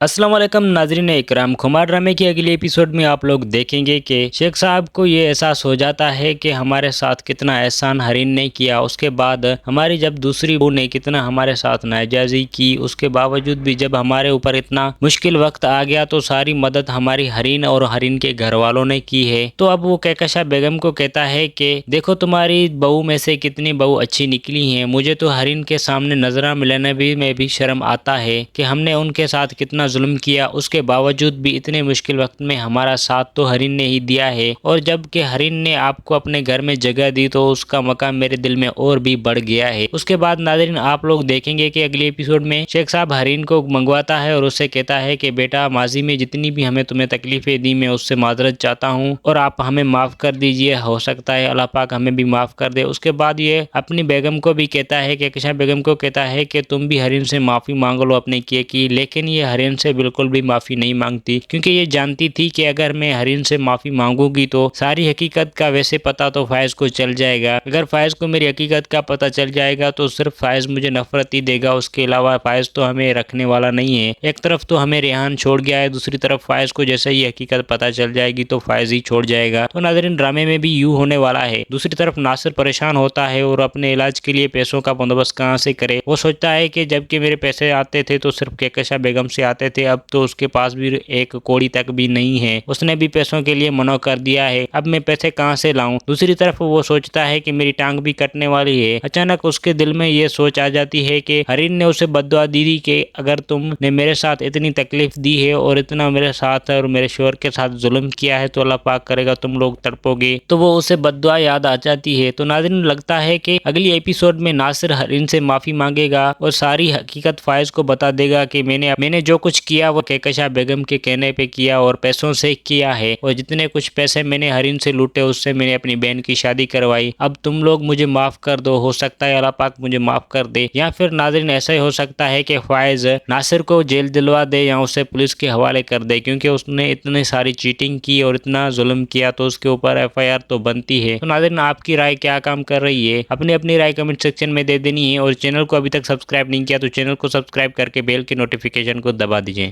अस्सलाम वालेकुम नाजरीन इकराम। खुमार ड्रामे की अगली एपिसोड में आप लोग देखेंगे कि शेख साहब को ये एहसास हो जाता है कि हमारे साथ कितना एहसान हरीन ने किया। उसके बाद हमारी जब दूसरी बहू ने कितना हमारे साथ नाजायजी की, उसके बावजूद भी जब हमारे ऊपर इतना मुश्किल वक्त आ गया तो सारी मदद हमारी हरीन और हरीन के घर वालों ने की है। तो अब वो कहकशा बेगम को कहता है कि देखो तुम्हारी बहू में से कितनी बहू अच्छी निकली हैं। मुझे तो हरीन के सामने नजरा मिलाने में भी शर्म आता है कि हमने उनके साथ कितना जुल्म किया, उसके बावजूद भी इतने मुश्किल वक्त में हमारा साथ तो हरीन ने ही दिया है। और जब कि हरीन ने आपको अपने घर में जगह दी तो उसका मकाम मेरे दिल में और भी बढ़ गया है। उसके बाद नाज़रीन आप लोग देखेंगे कि अगले एपिसोड में शेख साहब हरीन को मंगवाता है और उससे कहता है कि बेटा माजी में जितनी भी हमें तुम्हें तकलीफें दी मैं उससे माजरत चाहता हूँ और आप हमें माफ़ कर दीजिए, हो सकता है अल्लाह पाक हमें भी माफ़ कर दे। उसके बाद ये अपनी बेगम को भी कहता है कि कहकशा बेगम को कहता है कि तुम भी हरीन से माफ़ी मांग लो अपने किए की। लेकिन ये हरीन से बिल्कुल भी माफ़ी नहीं मांगती, क्योंकि ये जानती थी कि अगर मैं हरीन से माफ़ी मांगूंगी तो सारी हकीकत का वैसे पता तो फायज को चल जाएगा। अगर फायज को मेरी हकीकत का पता चल जाएगा तो सिर्फ फायज मुझे नफरत ही देगा, उसके अलावा फायज तो हमें रखने वाला नहीं है। एक तरफ तो हमें रेहान छोड़ गया है, दूसरी तरफ फायज को जैसे ही हकीकत पता चल जाएगी तो फायज ही छोड़ जाएगा। तो नाज़रीन ड्रामे में भी यूं होने वाला है। दूसरी तरफ नासिर परेशान होता है और अपने इलाज के लिए पैसों का बंदोबस्त कहाँ से करे। वो सोचता है कि जबकि मेरे पैसे आते थे तो सिर्फ कहकशा बेगम से आते थे, अब तो उसके पास भी एक कौड़ी तक भी नहीं है, उसने भी पैसों के लिए मना कर दिया है, अब मैं पैसे कहाँ से लाऊं। दूसरी तरफ वो सोचता है कि मेरी टांग भी कटने वाली है। अचानक उसके दिल में ये सोच आ जाती है कि हरीन ने उसे बद्दुआ दी थी कि अगर तुमने मेरे साथ इतनी तकलीफ दी है और इतना मेरे साथ और मेरे शोहर के साथ जुल्म किया है तो अल्लाह पाक करेगा तुम लोग तड़पोगे। तो वो उसे बद्दुआ याद आ जाती है। तो नाज़रीन लगता है कि अगली एपिसोड में नासिर हरीन से माफी मांगेगा और सारी हकीकत फायज को बता देगा कि मैंने जो कुछ किया वो कहकशा बेगम के कहने पे किया और पैसों से किया है, और जितने कुछ पैसे मैंने हरीन से लूटे उससे मैंने अपनी बहन की शादी करवाई। अब तुम लोग मुझे माफ कर दो, हो सकता है अल्लाह पाक मुझे माफ कर दे। या फिर नाज़रीन ऐसा ही हो सकता है कि फायज नासिर को जेल दिलवा दे या उसे पुलिस के हवाले कर दे, क्योंकि उसने इतनी सारी चीटिंग की और इतना जुल्म किया तो उसके ऊपर FIR तो बनती है। तो नाज़रीन आपकी राय क्या काम कर रही है, अपनी अपनी राय कमेंट सेक्शन में दे देनी है। और चैनल को अभी तक सब्सक्राइब नहीं किया तो चैनल को सब्सक्राइब करके बेल के नोटिफिकेशन को दबा दीजिए।